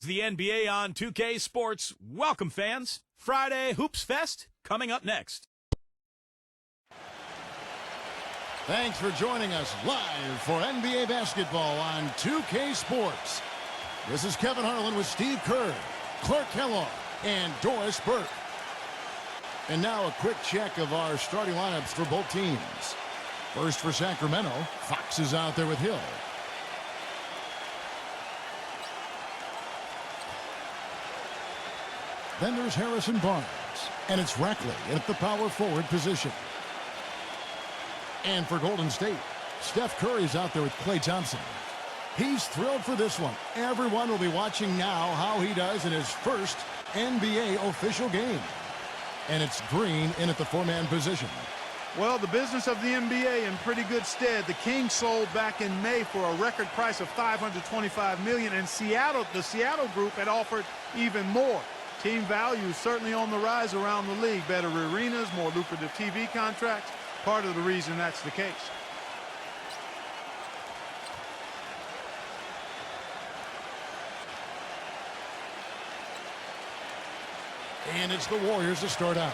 The NBA on 2K Sports. Welcome, fans. Friday Hoops Fest coming up next. Thanks for joining us live for NBA basketball on 2K Sports. This is Kevin Harlan with Steve Kerr, Clark Kellogg, and Doris Burke. And now a quick check of our starting lineups for both teams. First for Sacramento, Fox is out there with Hill. Then there's Harrison Barnes, and it's Rackley at the power forward position. And for Golden State, Steph Curry's out there with Klay Thompson. He's thrilled for this one. Everyone will be watching now how he does in his first NBA official game. And it's Green in at the four-man position. Well, the business of the NBA in pretty good stead. The Kings sold back in May for a record price of $525 million, and the Seattle group had offered even more. Team value certainly on the rise around the league. Better arenas, more lucrative TV contracts. Part of the reason that's the case. And it's the Warriors to start out.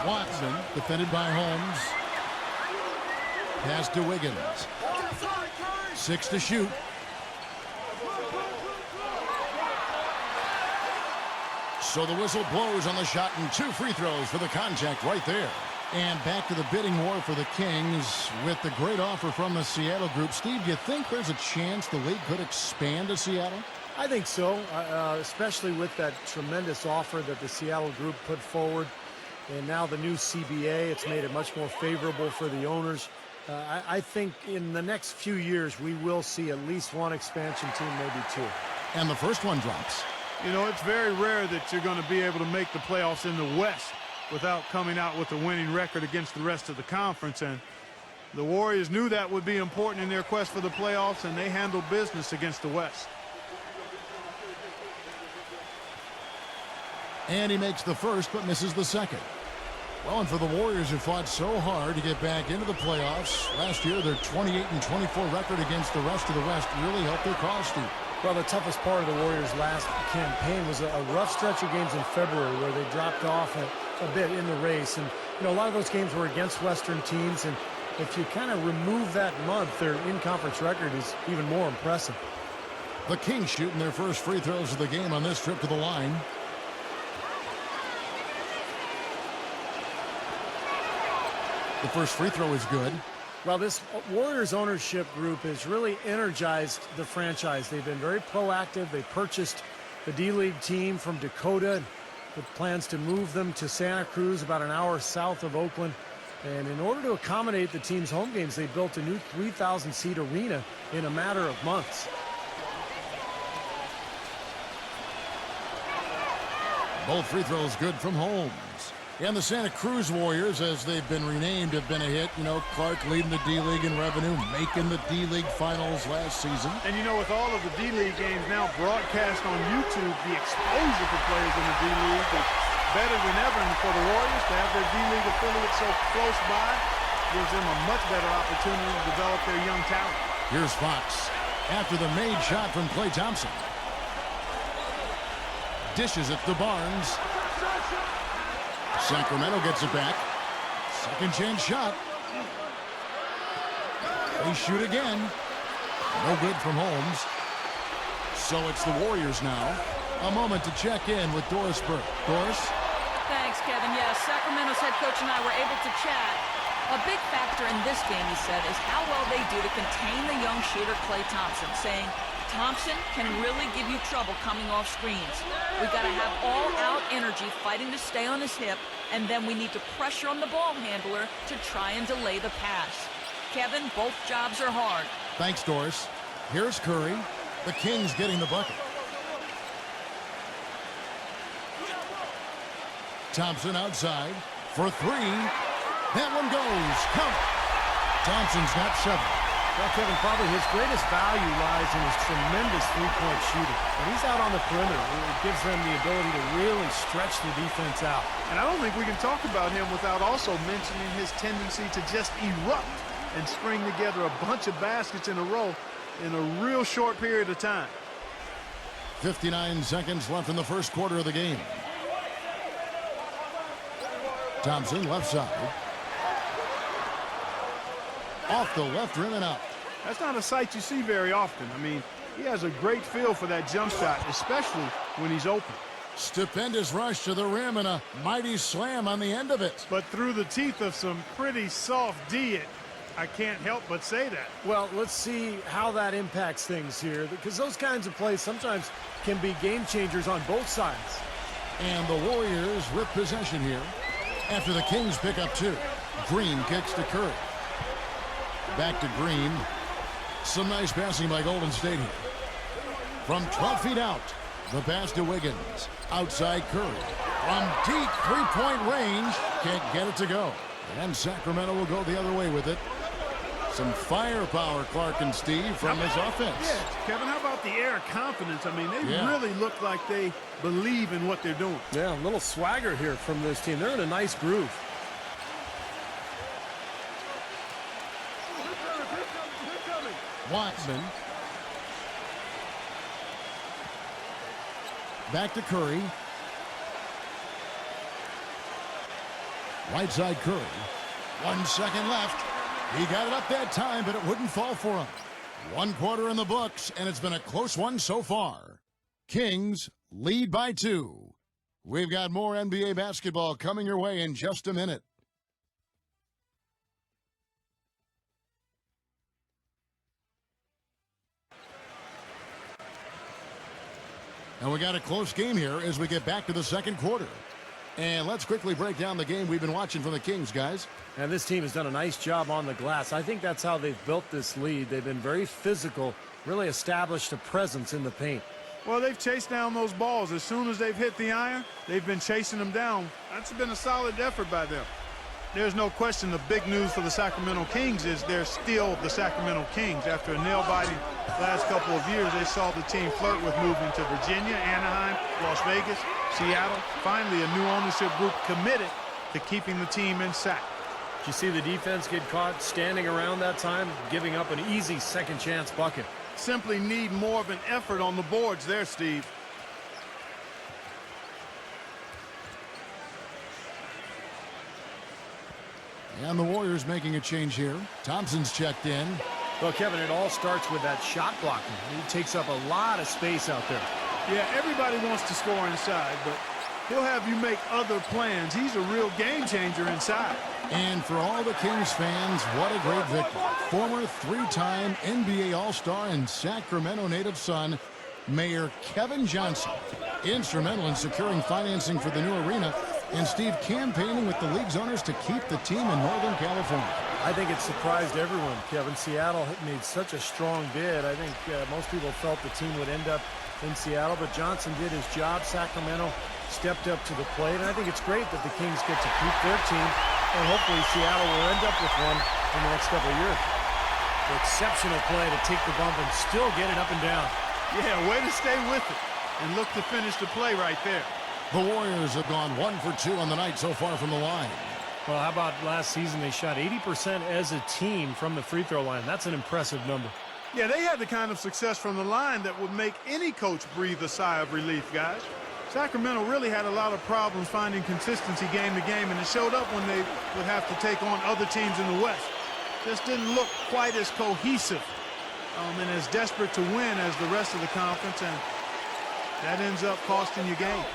Watson, defended by Holmes. Pass to Wiggins. 6 to shoot. So the whistle blows on the shot, and 2 free throws for the contact right there. And back to the bidding war for the Kings with the great offer from the Seattle group. Steve, do you think there's a chance the league could expand to Seattle? I think so, especially with that tremendous offer that the Seattle group put forward. And now the new CBA, it's made it much more favorable for the owners. I think in the next few years, we will see at least one expansion team, maybe 2. And the first one drops. You know, it's very rare that you're going to be able to make the playoffs in the West without coming out with a winning record against the rest of the conference. And the Warriors knew that would be important in their quest for the playoffs, and they handled business against the West. And he makes the first, but misses the second. Well, and for the Warriors who fought so hard to get back into the playoffs, last year their 28-24 record against the rest of the West really helped their cause, Steve. Well, the toughest part of the Warriors' last campaign was a rough stretch of games in February where they dropped off a bit in the race. And, you know, a lot of those games were against Western teams. And if you kind of remove that month, their in-conference record is even more impressive. The Kings shooting their first free throws of the game on this trip to the line. The first free throw is good. Well, this Warriors ownership group has really energized the franchise. They've been very proactive. They purchased the D-League team from Dakota with plans to move them to Santa Cruz, about an hour south of Oakland. And in order to accommodate the team's home games, they built a new 3,000-seat arena in a matter of months. Both free throws good from Holmes. And the Santa Cruz Warriors, as they've been renamed, have been a hit. You know, Clark leading the D-League in revenue, making the D-League finals last season. And, you know, with all of the D-League games now broadcast on YouTube, the exposure for players in the D-League is better than ever. And for the Warriors to have their D-League affiliate so close by gives them a much better opportunity to develop their young talent. Here's Fox after the made shot from Klay Thompson. Dishes it to Barnes. Sacramento gets it back. Second chance shot. They shoot again. No good from Holmes. So it's the Warriors now. A moment to check in with Doris Burke. Doris? Thanks, Kevin. Yes, Sacramento's head coach and I were able to chat. A big factor in this game, he said, is how well they do to contain the young shooter Klay Thompson, saying Thompson can really give you trouble coming off screens. We've got to have all-out energy fighting to stay on his hip, and then we need to pressure on the ball handler to try and delay the pass. Kevin, both jobs are hard. Thanks, Doris. Here's Curry. The Kings getting the bucket. Thompson outside for 3. That one goes. Count. Thompson's got 7. Well, Kevin, probably his greatest value lies in his tremendous three-point shooting. When he's out on the perimeter, it gives them the ability to really stretch the defense out. And I don't think we can talk about him without also mentioning his tendency to just erupt and string together a bunch of baskets in a row in a real short period of time. 59 seconds left in the first quarter of the game. Thompson, left side. Off the left rim and out. That's not a sight you see very often. I mean, he has a great feel for that jump shot, especially when he's open. Stupendous rush to the rim and a mighty slam on the end of it. But through the teeth of some pretty soft D, I can't help but say that. Well, let's see how that impacts things here, because those kinds of plays sometimes can be game changers on both sides. And the Warriors with possession here after the Kings pick up 2. Green kicks to Curry. Back to Green. Some nice passing by Golden State here. From 12 feet out, the pass to Wiggins. Outside Curry. From deep three-point range, can't get it to go. And Sacramento will go the other way with it. Some firepower, Clark and Steve, from this offense. Yeah, Kevin, how about the air of confidence? I mean, they really look like they believe in what they're doing. Yeah, a little swagger here from this team. They're in a nice groove. Watson. Back to Curry. Right side Curry. 1 second left. He got it up that time, but it wouldn't fall for him. 1 quarter in the books, and it's been a close one so far. Kings lead by 2. We've got more NBA basketball coming your way in just a minute. And we got a close game here as we get back to the second quarter. And let's quickly break down the game we've been watching from the Kings, guys. And this team has done a nice job on the glass. I think that's how they've built this lead. They've been very physical, really established a presence in the paint. Well, they've chased down those balls. As soon as they've hit the iron, they've been chasing them down. That's been a solid effort by them. There's no question the big news for the Sacramento Kings is they're still the Sacramento Kings. After a nail-biting last couple of years, they saw the team flirt with moving to Virginia, Anaheim, Las Vegas, Seattle. Finally, a new ownership group committed to keeping the team in sack. Did you see the defense get caught standing around that time, giving up an easy second chance bucket? Simply need more of an effort on the boards there, Steve. And the Warriors making a change here. Thompson's checked in. Well, Kevin, it all starts with that shot blocking. He takes up a lot of space out there. Yeah, everybody wants to score inside, but he'll have you make other plans. He's a real game changer inside. And for all the Kings fans, what a great victory. Former 3-time NBA All-Star and Sacramento native son, Mayor Kevin Johnson, instrumental in securing financing for the new arena, and Steve campaigning with the league's owners to keep the team in Northern California. I think it surprised everyone, Kevin. Seattle made such a strong bid. I think most people felt the team would end up in Seattle, but Johnson did his job. Sacramento stepped up to the plate, and I think it's great that the Kings get to keep their team, and hopefully Seattle will end up with one in the next couple of years. Exceptional play to take the bump and still get it up and down. Yeah, way to stay with it and look to finish the play right there. The Warriors have gone 1 for 2 on the night so far from the line. Well, how about last season? They shot 80% as a team from the free throw line. That's an impressive number. Yeah, they had the kind of success from the line that would make any coach breathe a sigh of relief, guys. Sacramento really had a lot of problems finding consistency game to game, and it showed up when they would have to take on other teams in the West. Just didn't look quite as cohesive and as desperate to win as the rest of the conference, and that ends up costing you games.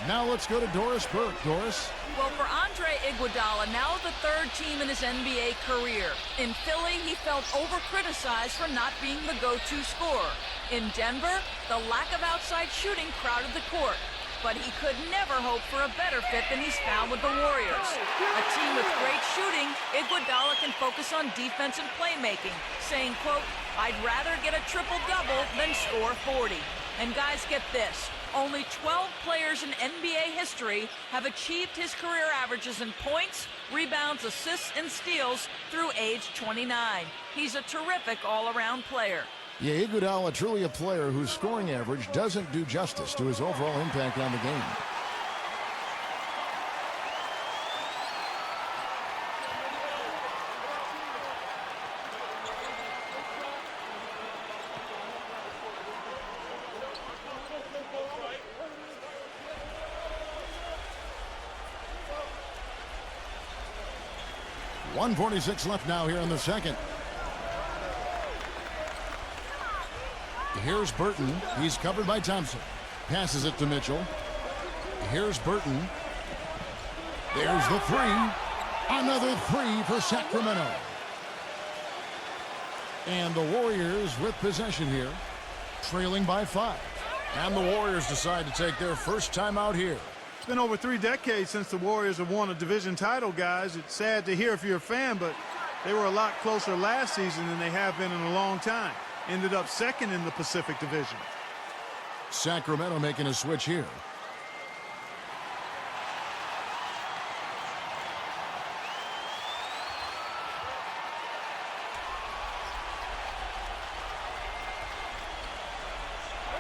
Now let's go to Doris Burke. Doris? Well, for Andre Iguodala, now the third team in his NBA career. In Philly, he felt over-criticized for not being the go-to scorer. In Denver, the lack of outside shooting crowded the court. But he could never hope for a better fit than he's found with the Warriors. A team with great shooting, Iguodala can focus on defense and playmaking, saying, quote, "I'd rather get a triple-double than score 40. And guys, get this. Only 12 players in NBA history have achieved his career averages in points, rebounds, assists, and steals through age 29. He's a terrific all-around player. Yeah, Iguodala, truly a player whose scoring average doesn't do justice to his overall impact on the game. .146 left now here in the second. Here's Burton. He's covered by Thompson. Passes it to Mitchell. Here's Burton. There's the three. Another three for Sacramento. And the Warriors with possession here, trailing by 5. And the Warriors decide to take their first time out here. It's been over 3 decades since the Warriors have won a division title, guys. It's sad to hear if you're a fan, but they were a lot closer last season than they have been in a long time. Ended up second in the Pacific Division. Sacramento making a switch here.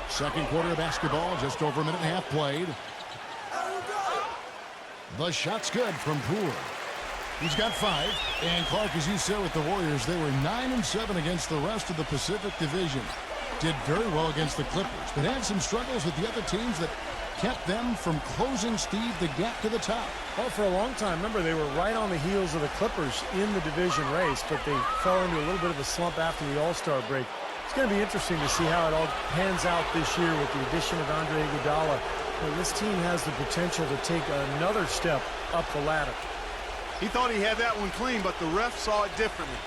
Second quarter of basketball, just over a minute and a half played. The shot's good from Poole. He's got 5. And Clark, as you said with the Warriors, they were 9-7 against the rest of the Pacific Division. Did very well against the Clippers, but had some struggles with the other teams that kept them from closing, Steve, the gap to the top. Well, for a long time, remember, they were right on the heels of the Clippers in the division race, but they fell into a little bit of a slump after the All-Star break. It's going to be interesting to see how it all pans out this year with the addition of Andre Iguodala. Well, this team has the potential to take another step up the ladder. He thought he had that one clean, but the ref saw it differently.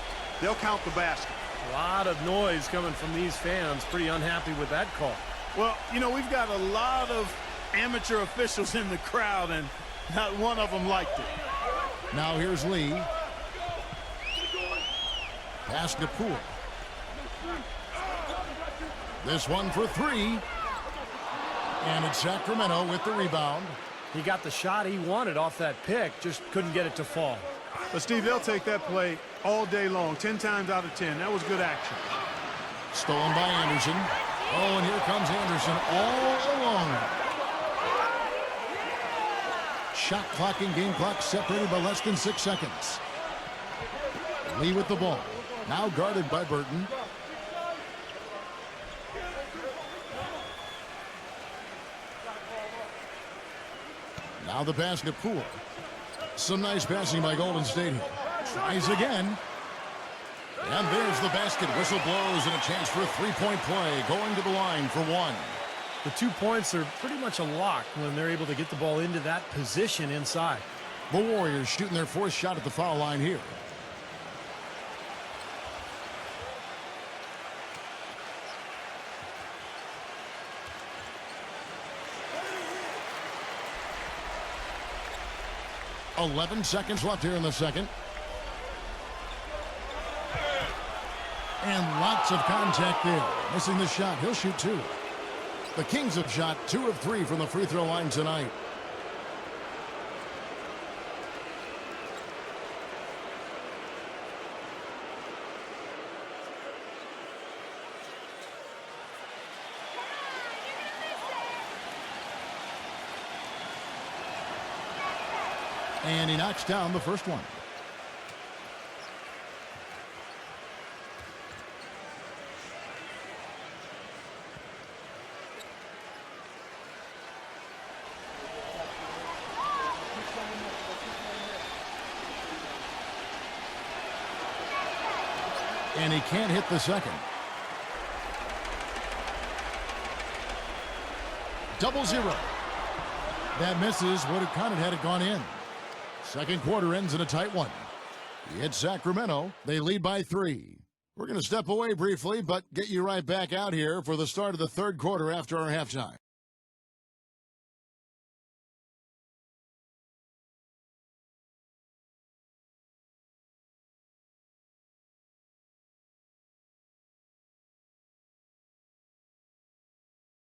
They'll count the basket. A lot of noise coming from these fans. Pretty unhappy with that call. Well, you know, we've got a lot of amateur officials in the crowd, and not one of them liked it. Now here's Lee. Pass to Poole. This one for 3. And it's Sacramento with the rebound. He got the shot he wanted off that pick, just couldn't get it to fall. But, Steve, they'll take that play all day long, 10 times out of 10. That was good action. Stolen by Anderson. Oh, and here comes Anderson all alone. Shot clock and game clock separated by less than 6 seconds. Lee with the ball. Now guarded by Burton. Now the pass to Poole. Some nice passing by Golden State here. Tries again. And there's the basket. Whistle blows and a chance for a three-point play. Going to the line for 1. The 2 points are pretty much a lock when they're able to get the ball into that position inside. The Warriors shooting their 4th shot at the foul line here. .11 seconds left here in the second. And lots of contact there. Missing the shot. He'll shoot 2. The Kings have shot 2 of 3 from the free throw line tonight. And he knocks down the first one. And he can't hit the second. 0-0. That misses. Would have counted had it gone in. Second quarter ends in a tight one. It's Sacramento. They lead by 3. We're going to step away briefly, but get you right back out here for the start of the third quarter after our halftime.